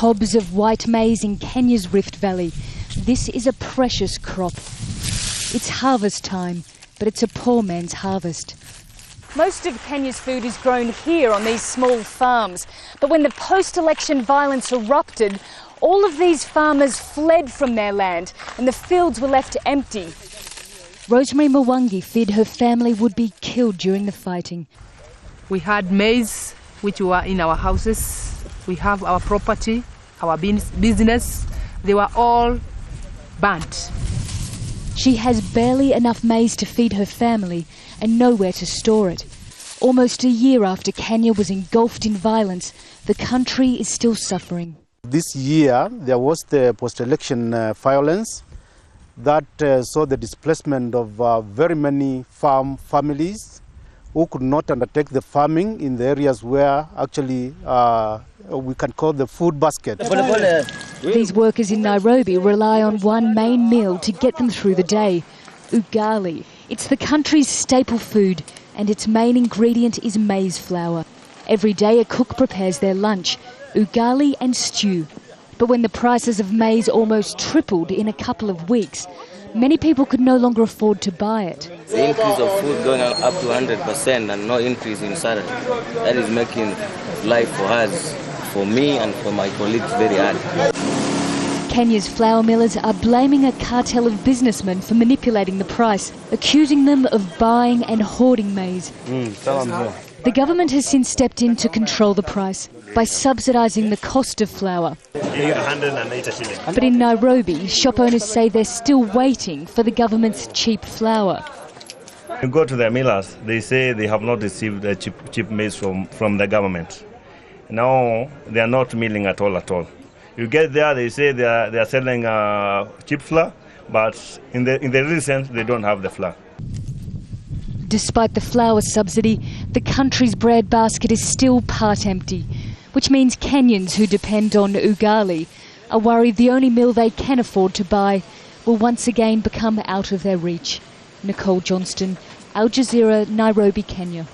cobs of white maize in Kenya's Rift Valley. This is a precious crop. It's harvest time, but it's a poor man's harvest. Most of Kenya's food is grown here on these small farms. But when the post-election violence erupted, all of these farmers fled from their land and the fields were left empty. Rosemary Mwangi feared her family would be killed during the fighting. We had maize, which were in our houses. We have our property, our business. They were all burnt. She has barely enough maize to feed her family and nowhere to store it. Almost a year after Kenya was engulfed in violence, the country is still suffering. This year there was the post-election violence that saw the displacement of very many farm families who could not undertake the farming in the areas where actually we can call the food basket. These workers in Nairobi rely on one main meal to get them through the day, ugali. It's the country's staple food and its main ingredient is maize flour. Every day a cook prepares their lunch, ugali and stew. But when the prices of maize almost tripled in a couple of weeks, many people could no longer afford to buy it. The increase of food going up to 100% and no increase in salary, that is making life for us, for me and for my colleagues, very hard. Kenya's flour millers are blaming a cartel of businessmen for manipulating the price, accusing them of buying and hoarding maize. The government has since stepped in to control the price by subsidising the cost of flour. But in Nairobi, shop owners say they're still waiting for the government's cheap flour. You go to the millers, they say they have not received the cheap maize from the government. Now they are not milling at all. You get there, they say they are selling cheap flour, but in the real sense, they don't have the flour. Despite the flour subsidy, the country's bread basket is still part empty, which means Kenyans who depend on ugali are worried the only meal they can afford to buy will once again become out of their reach. Nicole, Johnston, Al Jazeera, Nairobi, Kenya.